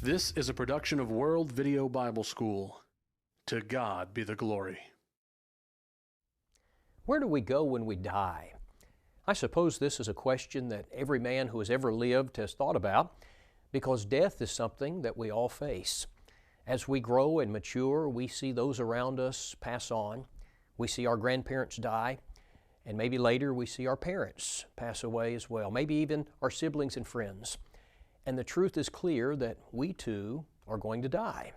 This is a production of World Video Bible School. To God be the glory. Where do we go when we die? I suppose this is a question that every man who has ever lived has thought about, because death is something that we all face. As we grow and mature, we see those around us pass on. We see our grandparents die, and maybe later we see our parents pass away as well, maybe even our siblings and friends. And the truth is clear that we too are going to die.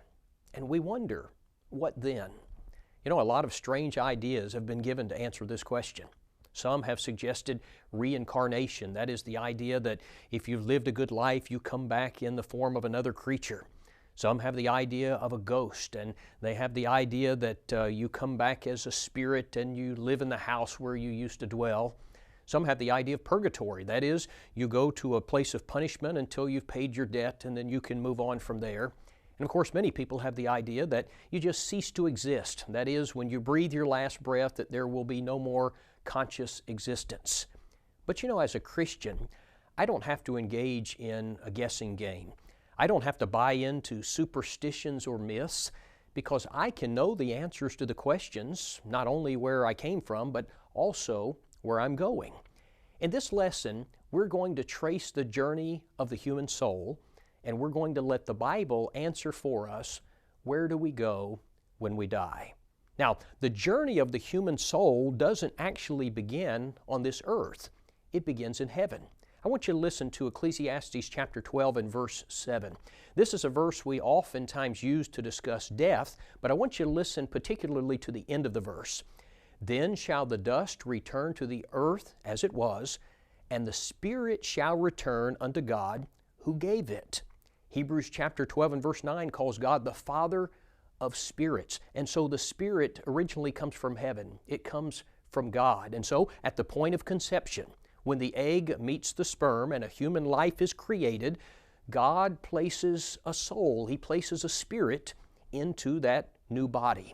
And we wonder, what then? You know, a lot of strange ideas have been given to answer this question. Some have suggested reincarnation. That is the idea that if you've lived a good life, you come back in the form of another creature. Some have the idea of a ghost, and they have the idea that you come back as a spirit and you live in the house where you used to dwell. Some have the idea of purgatory. That is, you go to a place of punishment until you've paid your debt and then you can move on from there. And of course, many people have the idea that you just cease to exist. That is, when you breathe your last breath, that there will be no more conscious existence. But you know, as a Christian, I don't have to engage in a guessing game. I don't have to buy into superstitions or myths, because I can know the answers to the questions, not only where I came from, but also where I'm going. In this lesson, we're going to trace the journey of the human soul, and we're going to let the Bible answer for us, where do we go when we die? Now, the journey of the human soul doesn't actually begin on this earth. It begins in heaven. I want you to listen to Ecclesiastes chapter 12 and verse 7. This is a verse we oftentimes use to discuss death, but I want you to listen particularly to the end of the verse. Then shall the dust return to the earth as it was, and the spirit shall return unto God who gave it. Hebrews chapter 12 and verse 9 calls God the Father of spirits. And so the spirit originally comes from heaven. It comes from God. And so at the point of conception, when the egg meets the sperm and a human life is created, God places a soul, He places a spirit into that new body.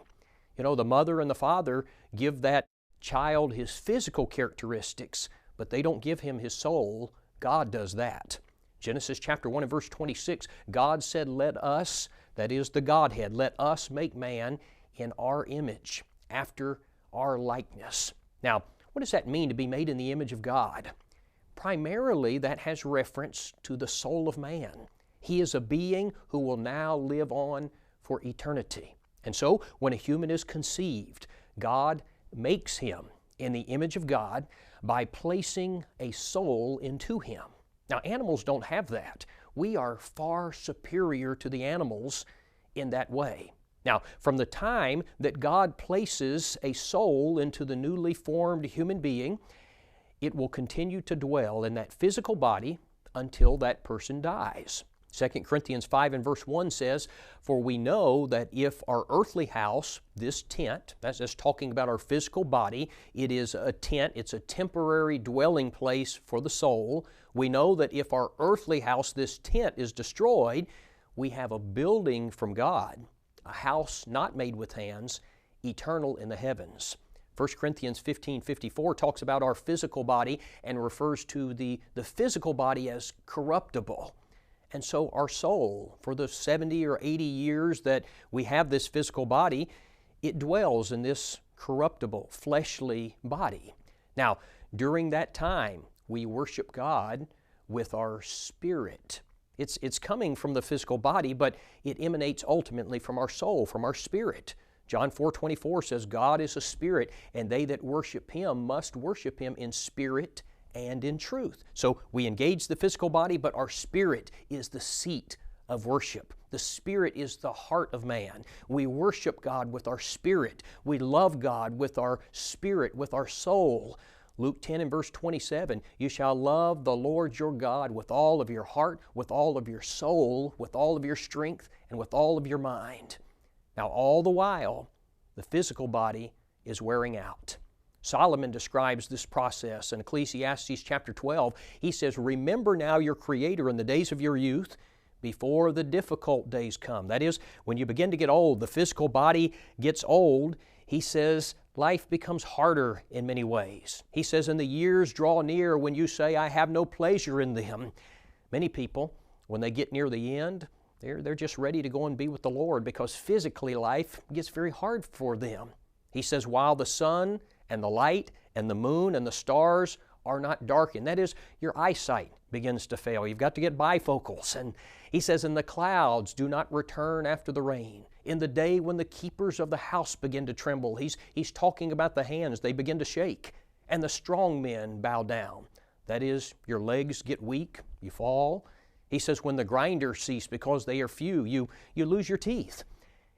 You know, the mother and the father give that child his physical characteristics, but they don't give him his soul. God does that. Genesis chapter 1 and verse 26, God said, let us, that is the Godhead, let us make man in our image, after our likeness. Now, what does that mean to be made in the image of God? Primarily, that has reference to the soul of man. He is a being who will now live on for eternity. And so, when a human is conceived, God makes him in the image of God by placing a soul into him. Now, animals don't have that. We are far superior to the animals in that way. Now, from the time that God places a soul into the newly formed human being, it will continue to dwell in that physical body until that person dies. 2 Corinthians 5 and verse 1 says, for we know that if our earthly house, this tent, that's talking about our physical body, it is a tent, it's a temporary dwelling place for the soul. We know that if our earthly house, this tent, is destroyed, we have a building from God, a house not made with hands, eternal in the heavens. 1 Corinthians 15:54 talks about our physical body and refers to the physical body as corruptible. And so our soul, for the 70 or 80 years that we have this physical body, it dwells in this corruptible, fleshly body. Now, during that time, we worship God with our spirit. It's coming from the physical body, but it emanates ultimately from our soul, from our spirit. John 4:24 says, God is a spirit, and they that worship Him must worship Him in spirit and in truth. So we engage the physical body, but our spirit is the seat of worship. The spirit is the heart of man. We worship God with our spirit. We love God with our spirit, with our soul. Luke 10 and verse 27, you shall love the Lord your God with all of your heart, with all of your soul, with all of your strength, and with all of your mind. Now, all the while, the physical body is wearing out. Solomon describes this process in Ecclesiastes chapter 12. He says, remember now your Creator in the days of your youth, before the difficult days come. That is, when you begin to get old, the physical body gets old. He says, life becomes harder in many ways. He says, and the years draw near when you say, I have no pleasure in them. Many people, when they get near the end, They're just ready to go and be with the Lord because physically life gets very hard for them. He says, while the sun and the light and the moon and the stars are not darkened. That is, your eyesight begins to fail. You've got to get bifocals. And he says, and the clouds do not return after the rain. In the day when the keepers of the house begin to tremble. He's talking about the hands. They begin to shake. And the strong men bow down. That is, your legs get weak. You fall. He says, when the grinders cease because they are few, you lose your teeth.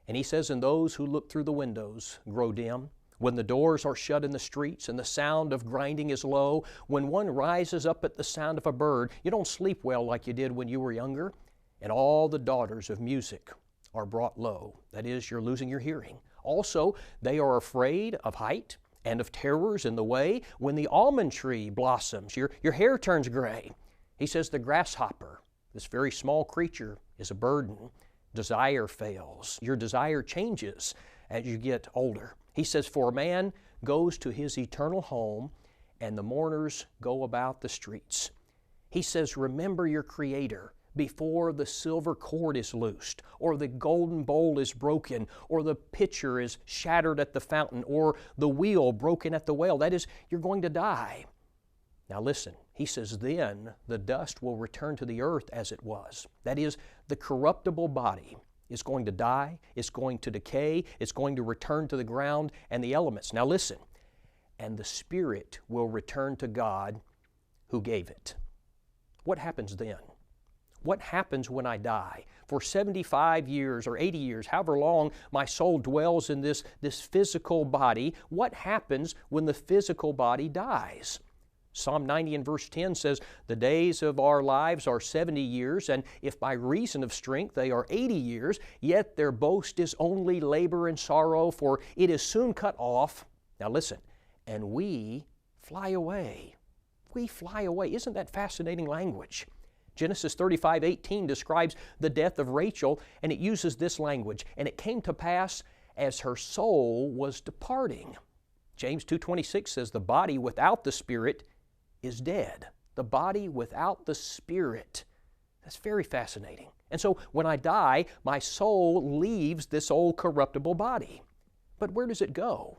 And he says, and those who look through the windows grow dim. When the doors are shut in the streets and the sound of grinding is low, when one rises up at the sound of a bird, you don't sleep well like you did when you were younger, and all the daughters of music are brought low. That is, you're losing your hearing. Also, they are afraid of height and of terrors in the way. When the almond tree blossoms, your hair turns gray. He says the grasshopper, this very small creature, is a burden. Desire fails. Your desire changes as you get older. He says, for a man goes to his eternal home, and the mourners go about the streets. He says, remember your Creator before the silver cord is loosed, or the golden bowl is broken, or the pitcher is shattered at the fountain, or the wheel broken at the well. That is, you're going to die. Now listen, he says, then the dust will return to the earth as it was. That is, the corruptible body is going to die, it's going to decay, it's going to return to the ground and the elements. Now listen, and the spirit will return to God who gave it. What happens then? What happens when I die? For 75 years or 80 years, however long my soul dwells in this physical body, what happens when the physical body dies? Psalm 90 and verse 10 says, the days of our lives are 70 years, and if by reason of strength they are 80 years, yet their boast is only labor and sorrow, for it is soon cut off. Now listen, and we fly away. We fly away. Isn't that fascinating language? Genesis 35:18 describes the death of Rachel, and it uses this language, and it came to pass as her soul was departing. James 2:26 says, the body without the spirit is dead. The body without the spirit. That's very fascinating. And so when I die, my soul leaves this old corruptible body. But where does it go?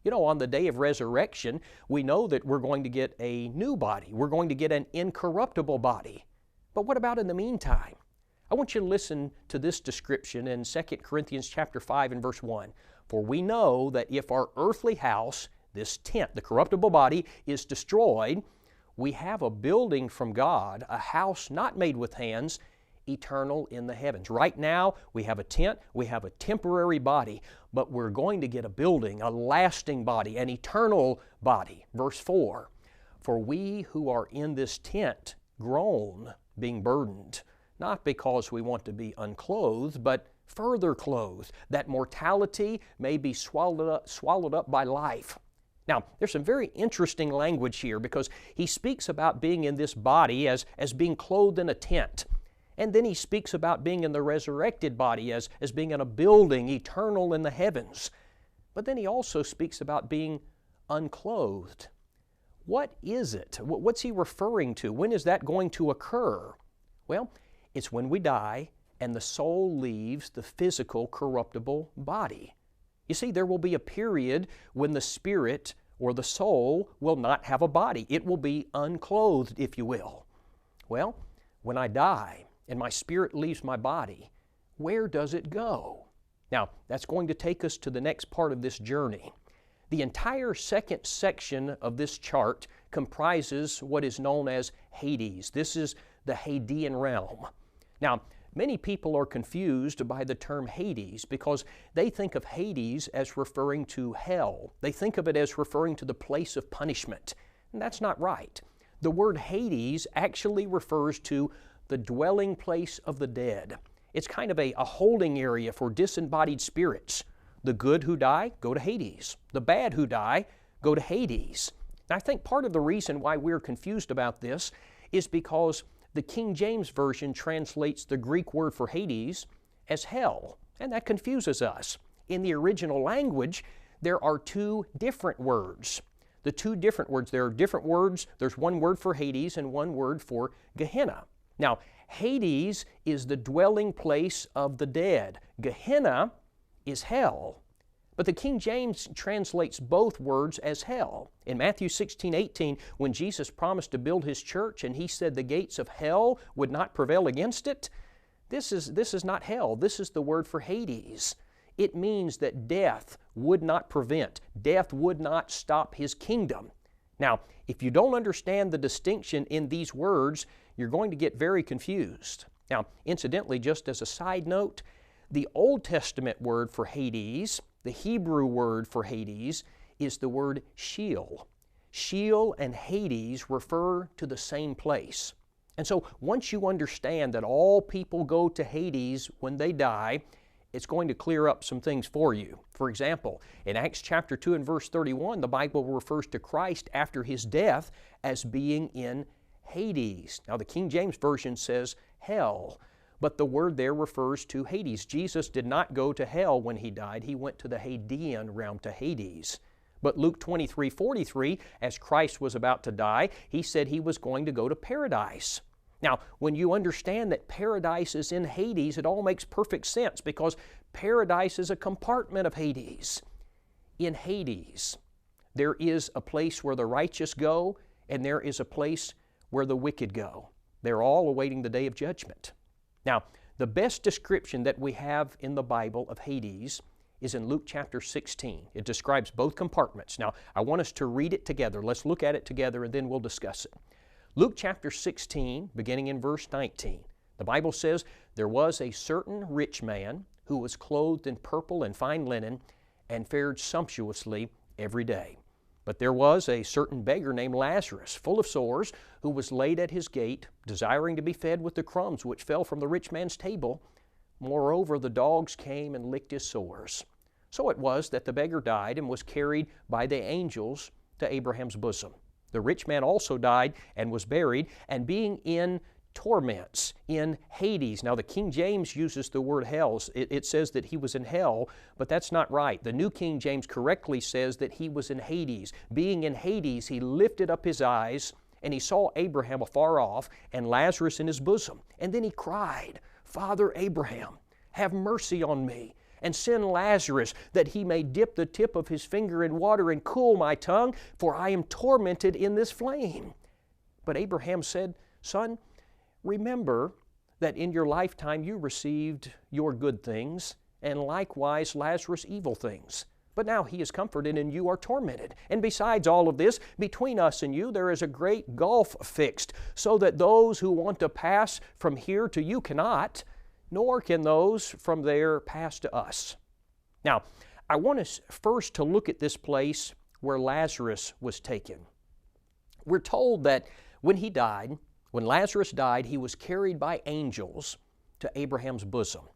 You know, on the day of resurrection, we know that we're going to get a new body. We're going to get an incorruptible body. But what about in the meantime? I want you to listen to this description in 2 Corinthians chapter 5 and verse 1. For we know that if our earthly house, this tent, the corruptible body, is destroyed, we have a building from God, a house not made with hands, eternal in the heavens. Right now, we have a tent, we have a temporary body, but we're going to get a building, a lasting body, an eternal body. Verse 4, for we who are in this tent groan, being burdened, not because we want to be unclothed, but further clothed, that mortality may be swallowed up by life. Now, there's some very interesting language here because he speaks about being in this body as being clothed in a tent. And then he speaks about being in the resurrected body as being in a building eternal in the heavens. But then he also speaks about being unclothed. What is it? What's he referring to? When is that going to occur? Well, it's when we die and the soul leaves the physical corruptible body. You see, there will be a period when the spirit or the soul will not have a body. It will be unclothed, if you will. Well, when I die and my spirit leaves my body, where does it go? Now, that's going to take us to the next part of this journey. The entire second section of this chart comprises what is known as Hades. This is the Hadean realm. Now, many people are confused by the term Hades because they think of Hades as referring to hell. They think of it as referring to the place of punishment. And that's not right. The word Hades actually refers to the dwelling place of the dead. It's kind of a holding area for disembodied spirits. The good who die go to Hades. The bad who die go to Hades. And I think part of the reason why we're confused about this is because the King James Version translates the Greek word for Hades as hell, and that confuses us. In the original language, there are two different words. There are different words. There's one word for Hades and one word for Gehenna. Now, Hades is the dwelling place of the dead. Gehenna is hell. But the King James translates both words as hell. In Matthew 16:18, when Jesus promised to build His church and He said the gates of hell would not prevail against it, this is not hell. This is the word for Hades. It means that death would not prevent, death would not stop His kingdom. Now, if you don't understand the distinction in these words, you're going to get very confused. Now, incidentally, just as a side note, the Old Testament word for Hades, the Hebrew word for Hades, is the word Sheol. Sheol and Hades refer to the same place. And so once you understand that all people go to Hades when they die, it's going to clear up some things for you. For example, in Acts chapter 2 and verse 31, the Bible refers to Christ after His death as being in Hades. Now the King James Version says hell, but the word there refers to Hades. Jesus did not go to hell when He died. He went to the Hadean realm, to Hades. But Luke 23:43, as Christ was about to die, He said He was going to go to paradise. Now, when you understand that paradise is in Hades, it all makes perfect sense because paradise is a compartment of Hades. In Hades, there is a place where the righteous go, and there is a place where the wicked go. They're all awaiting the day of judgment. Now, the best description that we have in the Bible of Hades is in Luke chapter 16. It describes both compartments. Now, I want us to read it together. Let's look at it together and then we'll discuss it. Luke chapter 16, beginning in verse 19. The Bible says, "There was a certain rich man who was clothed in purple and fine linen and fared sumptuously every day. But there was a certain beggar named Lazarus, full of sores, who was laid at his gate, desiring to be fed with the crumbs which fell from the rich man's table. Moreover, the dogs came and licked his sores. So it was that the beggar died and was carried by the angels to Abraham's bosom. The rich man also died and was buried, and being in torments in Hades." Now the King James uses the word hell. It says that he was in hell, but that's not right. The New King James correctly says that he was in Hades. Being in Hades, he lifted up his eyes, and he saw Abraham afar off and Lazarus in his bosom. And then he cried, "Father Abraham, have mercy on me, and send Lazarus, that he may dip the tip of his finger in water and cool my tongue, for I am tormented in this flame." But Abraham said, "Son, remember that in your lifetime you received your good things, and likewise Lazarus evil things. But now he is comforted and you are tormented. And besides all of this, between us and you there is a great gulf fixed, so that those who want to pass from here to you cannot, nor can those from there pass to us." Now, I want us first to look at this place where Lazarus was taken. We're told that when Lazarus died, he was carried by angels to Abraham's bosom.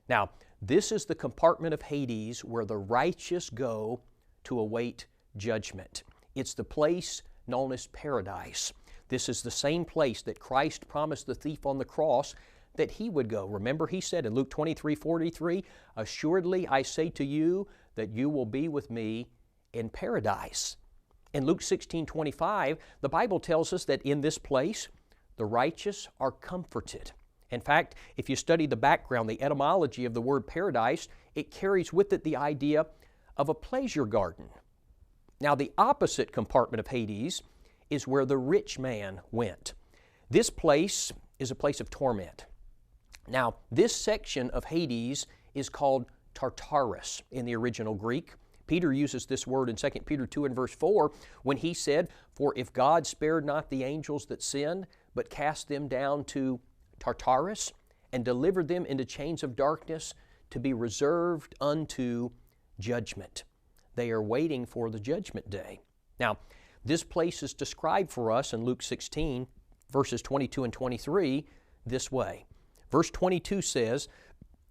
Now, this is the compartment of Hades where the righteous go to await judgment. It's the place known as paradise. This is the same place that Christ promised the thief on the cross that he would go. Remember, he said in Luke 23:43, "Assuredly I say to you that you will be with me in paradise." In Luke 16:25, the Bible tells us that in this place, the righteous are comforted. In fact, if you study the background, the etymology of the word paradise, it carries with it the idea of a pleasure garden. Now, the opposite compartment of Hades is where the rich man went. This place is a place of torment. Now, this section of Hades is called Tartarus in the original Greek. Peter uses this word in 2 Peter 2 and verse 4 when he said, "For if God spared not the angels that sinned, but cast them down to Tartarus and delivered them into chains of darkness to be reserved unto judgment." They are waiting for the judgment day. Now, this place is described for us in Luke 16, verses 22 and 23, this way. Verse 22 says,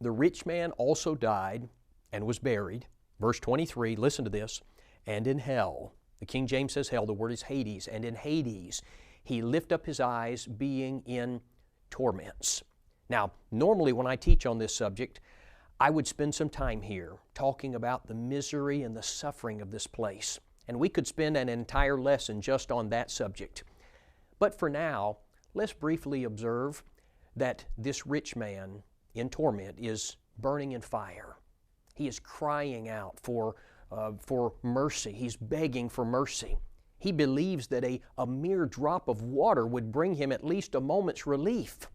"The rich man also died and was buried." Verse 23, listen to this, "And in hell," the King James says hell, the word is Hades, "and in Hades he lift up his eyes, being in torments." Now, normally when I teach on this subject, I would spend some time here talking about the misery and the suffering of this place. And we could spend an entire lesson just on that subject. But for now, let's briefly observe that this rich man in torment is burning in fire. He is crying out for mercy. He's begging for mercy. He believes that a mere drop of water would bring him at least a moment's relief.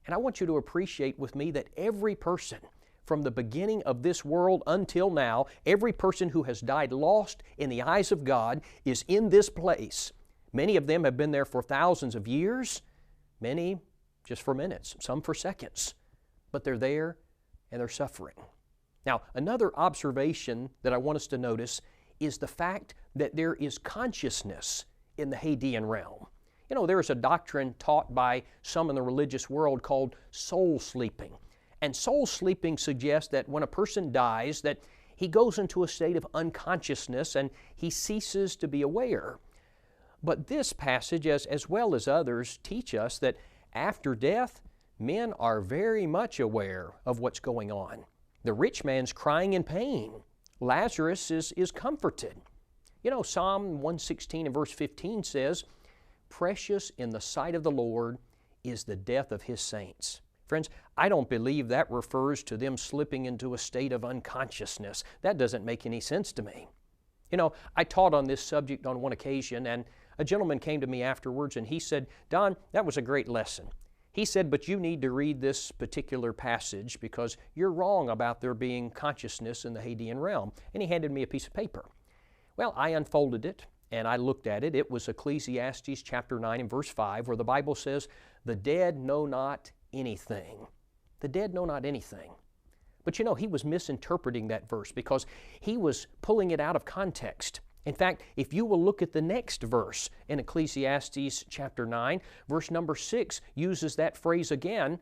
And I want you to appreciate with me that every person from the beginning of this world until now, every person who has died lost in the eyes of God is in this place. Many of them have been there for thousands of years, many just for minutes, some for seconds. But they're there and they're suffering. Now, another observation that I want us to notice is the fact that there is consciousness in the Hadean realm. You know, there is a doctrine taught by some in the religious world called soul sleeping. And soul sleeping suggests that when a person dies, that he goes into a state of unconsciousness and he ceases to be aware. But this passage, as well as others, teach us that after death, men are very much aware of what's going on. The rich man's crying in pain. Lazarus is comforted. You know, Psalm 116 and verse 15 says, "Precious in the sight of the Lord is the death of His saints." Friends, I don't believe that refers to them slipping into a state of unconsciousness. That doesn't make any sense to me. You know, I taught on this subject on one occasion, and a gentleman came to me afterwards and he said, "Don, that was a great lesson." He said, "But you need to read this particular passage because you're wrong about there being consciousness in the Hadean realm." And he handed me a piece of paper. Well, I unfolded it and I looked at it. It was Ecclesiastes chapter 9 and verse 5, where the Bible says, "The dead know not anything." The dead know not anything. But you know, he was misinterpreting that verse because he was pulling it out of context. In fact, if you will look at the next verse in Ecclesiastes chapter 9, verse number 6 uses that phrase again,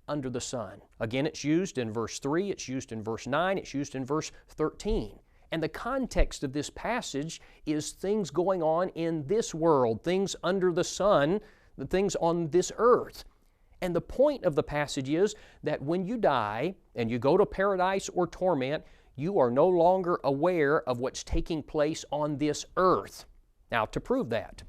"under the sun." Again, it's used in verse 3, it's used in verse 9, it's used in verse 13. And the context of this passage is things going on in this world, things under the sun, the things on this earth. And the point of the passage is that when you die and you go to paradise or torment, you are no longer aware of what's taking place on this earth. Now, to prove that,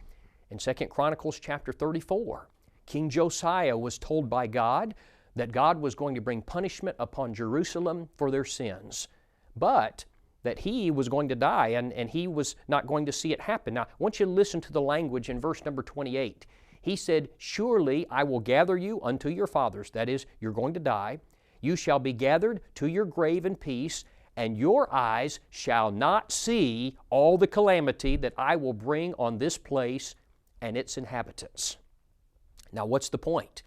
in 2 Chronicles chapter 34, King Josiah was told by God that God was going to bring punishment upon Jerusalem for their sins, but that he was going to die and he was not going to see it happen. Now, I want you to listen to the language in verse number 28. He said, "Surely I will gather you unto your fathers." That is, you're going to die. "You shall be gathered to your grave in peace, and your eyes shall not see all the calamity that I will bring on this place and its inhabitants." Now, what's the point?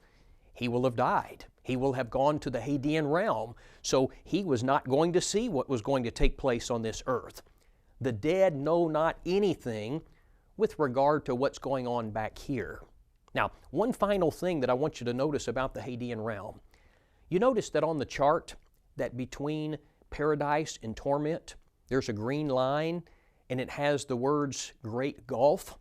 He will have died. He will have gone to the Hadean realm, so he was not going to see what was going to take place on this earth. The dead know not anything with regard to what's going on back here. Now, one final thing that I want you to notice about the Hadean realm. You notice that on the chart that between paradise and torment, there's a green line and it has the words Great Gulf.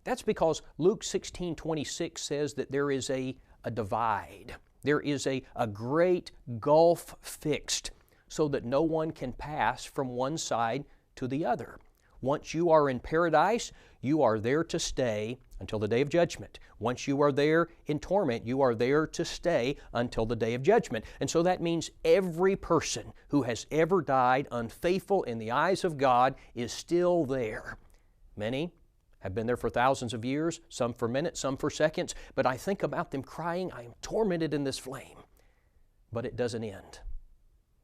That's because Luke 16:26 says that there is a divide. There is a great gulf fixed so that no one can pass from one side to the other. Once you are in paradise, you are there to stay until the day of judgment. Once you are there in torment, you are there to stay until the day of judgment. And so that means every person who has ever died unfaithful in the eyes of God is still there. Many have been there for thousands of years, some for minutes, some for seconds, but I think about them crying, "I am tormented in this flame." But it doesn't end.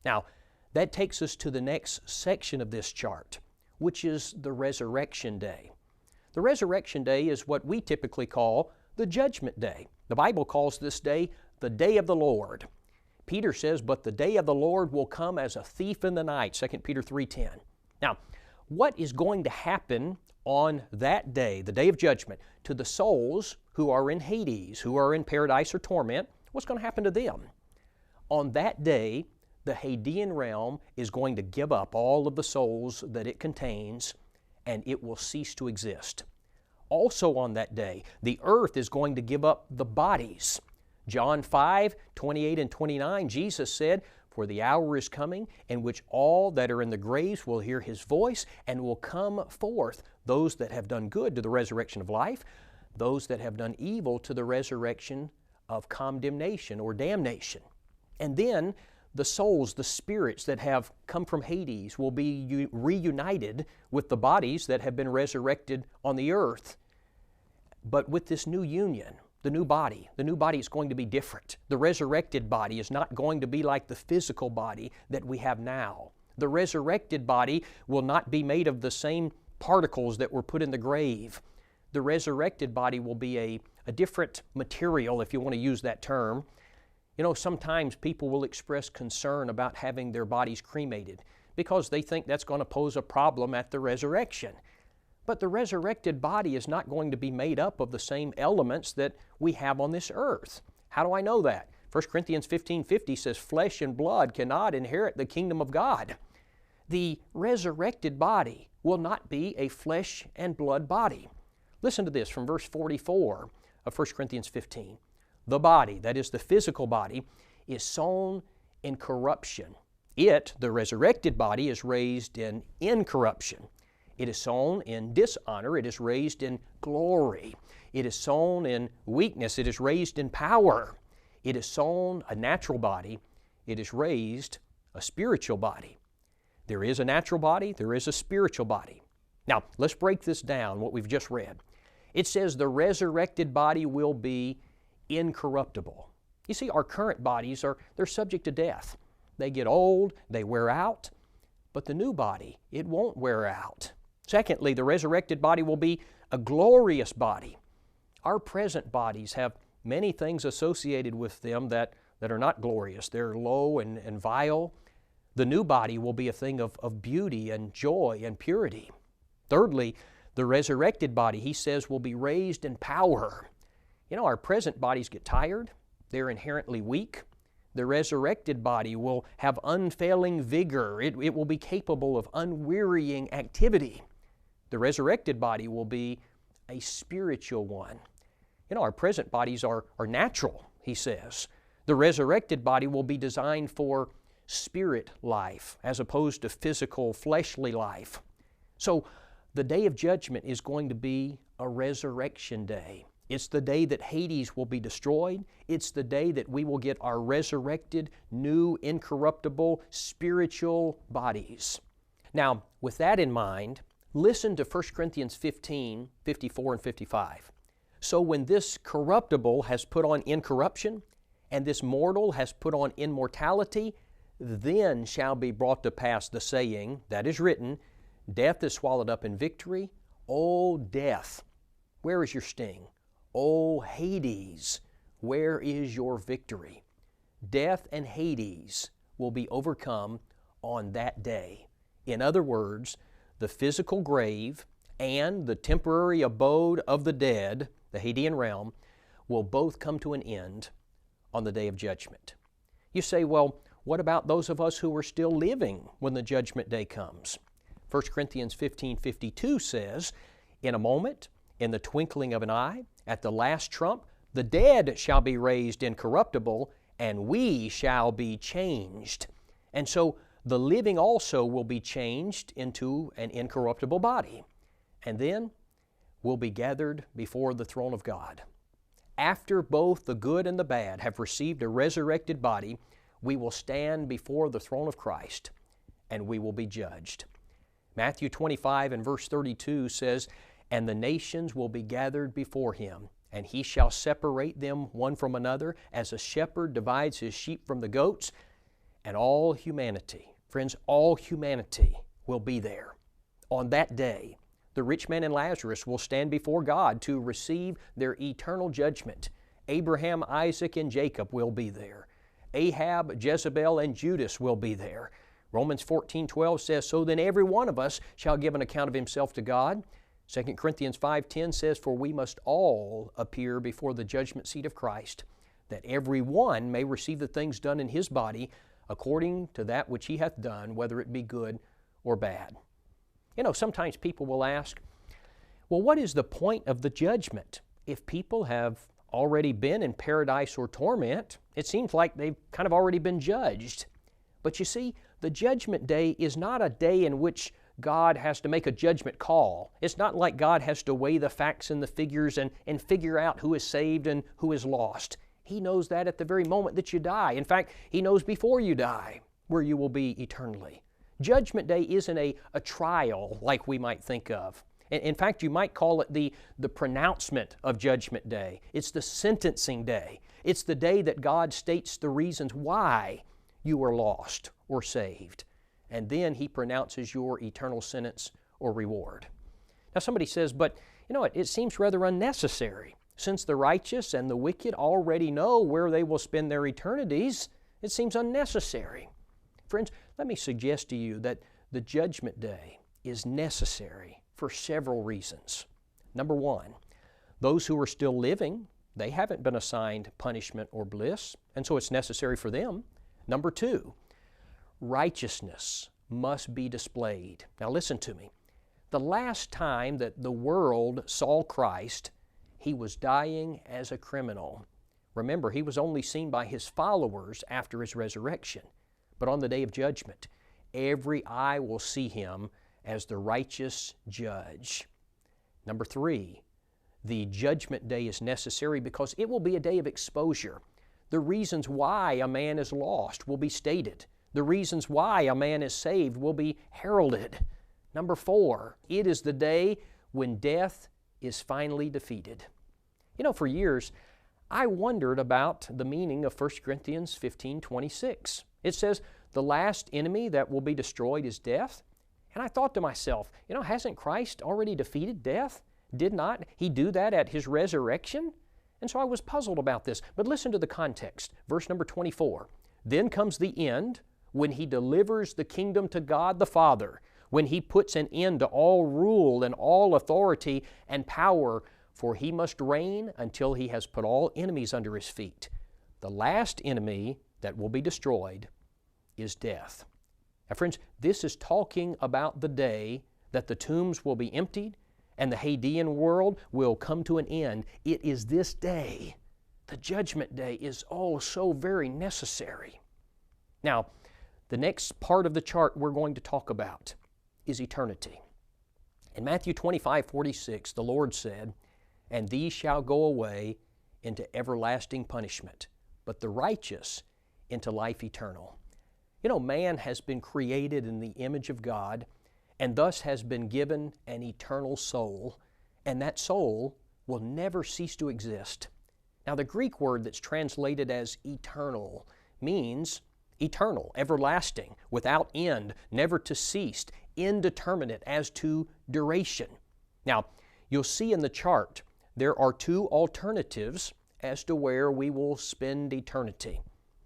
Now, that takes us to the next section of this chart, which is the resurrection day. The resurrection day is what we typically call the judgment day. The Bible calls this day the day of the Lord. Peter says, "But the day of the Lord will come as a thief in the night," 2 Peter 3:10. Now, what is going to happen on that day, the day of judgment, to the souls who are in Hades, who are in paradise or torment? What's going to happen to them? On that day, the Hadean realm is going to give up all of the souls that it contains, and it will cease to exist. Also on that day, the earth is going to give up the bodies. John 5:28 and 29, Jesus said, "For the hour is coming in which all that are in the graves will hear His voice and will come forth, those that have done good to the resurrection of life, those that have done evil to the resurrection of condemnation or damnation. And then the souls, the spirits that have come from Hades will be reunited with the bodies that have been resurrected on the earth. But with this new union, the new body is going to be different. The resurrected body is not going to be like the physical body that we have now. The resurrected body will not be made of the same particles that were put in the grave. The resurrected body will be a different material, if you want to use that term. You know, sometimes people will express concern about having their bodies cremated because they think that's going to pose a problem at the resurrection. But the resurrected body is not going to be made up of the same elements that we have on this earth. How do I know that? 1 Corinthians 15:50 says, "Flesh and blood cannot inherit the kingdom of God." The resurrected body will not be a flesh and blood body. Listen to this from verse 44 of 1 Corinthians 15. The body, that is the physical body, is sown in corruption. It, the resurrected body, is raised in incorruption. It is sown in dishonor. It is raised in glory. It is sown in weakness. It is raised in power. It is sown a natural body. It is raised a spiritual body. There is a natural body. There is a spiritual body. Now, let's break this down, what we've just read. It says the resurrected body will be incorruptible. You see, our current bodies they're subject to death. They get old, they wear out, but the new body, it won't wear out. Secondly, the resurrected body will be a glorious body. Our present bodies have many things associated with them that are not glorious. They're low and vile. The new body will be a thing of beauty and joy and purity. Thirdly, the resurrected body, he says, will be raised in power. You know, our present bodies get tired. They're inherently weak. The resurrected body will have unfailing vigor. It will be capable of unwearying activity. The resurrected body will be a spiritual one. You know, our present bodies are natural, he says. The resurrected body will be designed for spirit life as opposed to physical, fleshly life. So the day of judgment is going to be a resurrection day. It's the day that Hades will be destroyed. It's the day that we will get our resurrected, new, incorruptible, spiritual bodies. Now, with that in mind, listen to 1 Corinthians 15, 54 and 55. So when this corruptible has put on incorruption, and this mortal has put on immortality, then shall be brought to pass the saying that is written, Death is swallowed up in victory. O death, where is your sting? O Hades, where is your victory? Death and Hades will be overcome on that day. In other words, the physical grave and the temporary abode of the dead, the Hadean realm, will both come to an end on the day of judgment. You say, well, what about those of us who are still living when the judgment day comes? 1 Corinthians 15:52 says, In a moment, in the twinkling of an eye, at the last trump, the dead shall be raised incorruptible, and we shall be changed. And so the living also will be changed into an incorruptible body, and then will be gathered before the throne of God. After both the good and the bad have received a resurrected body, we will stand before the throne of Christ, and we will be judged. Matthew 25 and verse 32 says, And the nations will be gathered before Him, and He shall separate them one from another, as a shepherd divides his sheep from the goats. And all humanity, friends, all humanity will be there. On that day, the rich man and Lazarus will stand before God to receive their eternal judgment. Abraham, Isaac, and Jacob will be there. Ahab, Jezebel, and Judas will be there. Romans 14:12 says, So then every one of us shall give an account of himself to God. 2 Corinthians 5:10 says, For we must all appear before the judgment seat of Christ, that every one may receive the things done in his body according to that which he hath done, whether it be good or bad. You know, sometimes people will ask, well, what is the point of the judgment? If people have already been in paradise or torment, it seems like they've kind of already been judged. But you see, the judgment day is not a day in which God has to make a judgment call. It's not like God has to weigh the facts and the figures and figure out who is saved and who is lost. He knows that at the very moment that you die. In fact, He knows before you die where you will be eternally. Judgment Day isn't a trial like we might think of. In fact, you might call it the pronouncement of Judgment Day. It's the sentencing day. It's the day that God states the reasons why you were lost or saved. And then He pronounces your eternal sentence or reward. Now somebody says, but you know what, it seems rather unnecessary. Since the righteous and the wicked already know where they will spend their eternities, it seems unnecessary. Friends, let me suggest to you that the Judgment Day is necessary for several reasons. Number one, those who are still living, they haven't been assigned punishment or bliss, and so it's necessary for them. Number two, righteousness must be displayed. Now listen to me. The last time that the world saw Christ, He was dying as a criminal. Remember, He was only seen by His followers after His resurrection. But on the day of judgment, every eye will see Him as the righteous judge. Number three, the Judgment Day is necessary because it will be a day of exposure. The reasons why a man is lost will be stated. The reasons why a man is saved will be heralded. Number four, it is the day when death is finally defeated. You know, for years, I wondered about the meaning of 1 Corinthians 15:26. It says, the last enemy that will be destroyed is death. And I thought to myself, you know, hasn't Christ already defeated death? Did not He do that at His resurrection? And so I was puzzled about this. But listen to the context. Verse number 24. Then comes the end when He delivers the kingdom to God the Father, when He puts an end to all rule and all authority and power, for He must reign until He has put all enemies under His feet. The last enemy that will be destroyed is death. Now friends, this is talking about the day that the tombs will be emptied and the Hadean world will come to an end. It is this day. The Judgment Day is oh so very necessary. Now, the next part of the chart we're going to talk about is eternity. In Matthew 25:46, the Lord said, "And these shall go away into everlasting punishment, but the righteous into life eternal." You know, man has been created in the image of God and thus has been given an eternal soul, and that soul will never cease to exist. Now, the Greek word that's translated as eternal means eternal, everlasting, without end, never to cease, indeterminate as to duration. Now, you'll see in the chart there are two alternatives as to where we will spend eternity.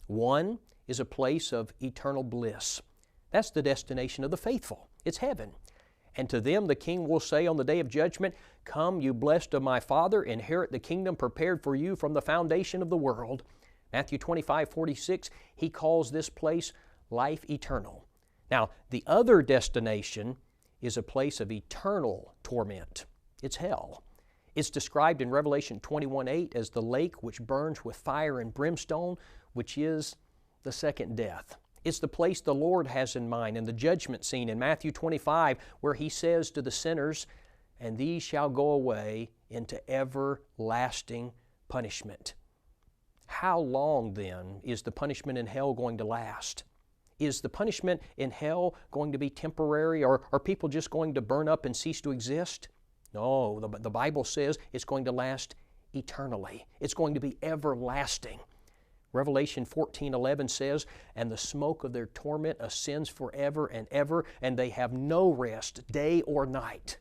One is a place of eternal bliss. That's the destination of the faithful. It's heaven. And to them the King will say on the day of judgment, "Come, you blessed of my Father, inherit the kingdom prepared for you from the foundation of the world." Matthew 25:46, He calls this place life eternal. Now, the other destination is a place of eternal torment. It's hell. It's described in Revelation 21:8 as the lake which burns with fire and brimstone, which is the second death. It's the place the Lord has in mind in the judgment scene in Matthew 25, where He says to the sinners, "And these shall go away into everlasting punishment." How long then is the punishment in hell going to last? Is the punishment in hell going to be temporary, or are people just going to burn up and cease to exist? No, the Bible says it's going to last eternally. It's going to be everlasting. Revelation 14:11 says, "And the smoke of their torment ascends forever and ever, and they have no rest, day or night."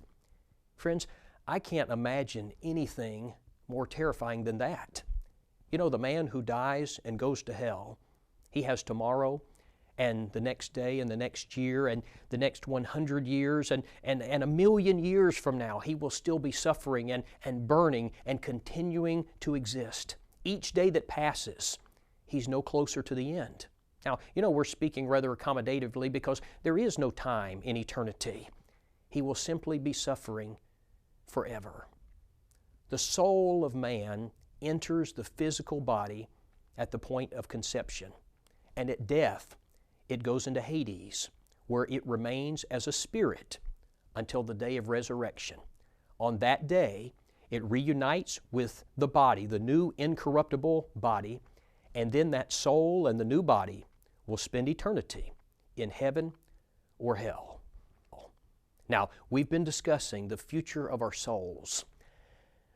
Friends, I can't imagine anything more terrifying than that. You know, the man who dies and goes to hell, he has tomorrow and the next day and the next year and the next 100 years and a million years from now, he will still be suffering and burning and continuing to exist. Each day that passes, he's no closer to the end. Now, you know, we're speaking rather accommodatively because there is no time in eternity. He will simply be suffering forever. The soul of man enters the physical body at the point of conception, and at death, it goes into Hades, where it remains as a spirit until the day of resurrection. On that day, It reunites with the body, the new incorruptible body, and then that soul and the new body will spend eternity in heaven or hell. Now, we've been discussing the future of our souls,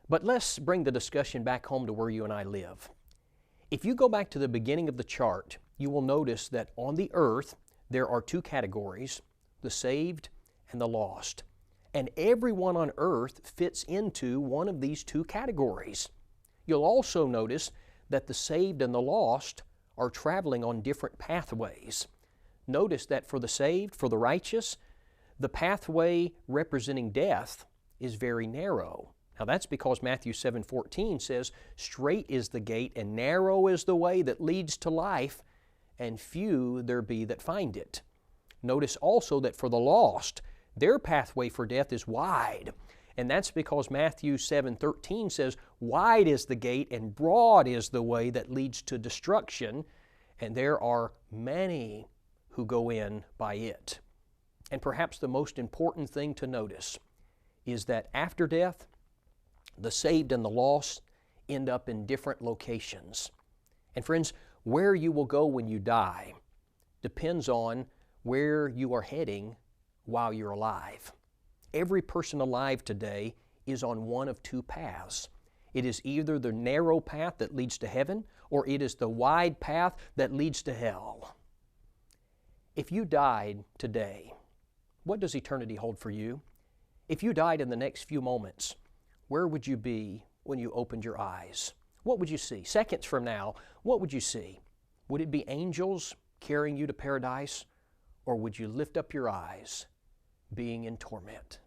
but let's bring the discussion back home to where you and I live. If you go back to the beginning of the chart, you will notice that on the earth there are two categories, the saved and the lost. And everyone on earth fits into one of these two categories. You'll also notice that the saved and the lost are traveling on different pathways. Notice that for the saved, for the righteous, the pathway representing death is very narrow. Now that's because Matthew 7:14 says, "Straight is the gate and narrow is the way that leads to life, and few there be that find it." Notice also that for the lost, their pathway for death is wide. And that's because Matthew 7:13 says, "Wide is the gate and broad is the way that leads to destruction, and there are many who go in by it." And perhaps the most important thing to notice is that after death, the saved and the lost end up in different locations. And friends, where you will go when you die depends on where you are heading while you're alive. Every person alive today is on one of two paths. It is either the narrow path that leads to heaven, or it is the wide path that leads to hell. If you died today, what does eternity hold for you? If you died in the next few moments, where would you be when you opened your eyes? What would you see? Seconds from now, what would you see? Would it be angels carrying you to paradise, or would you lift up your eyes being in torment?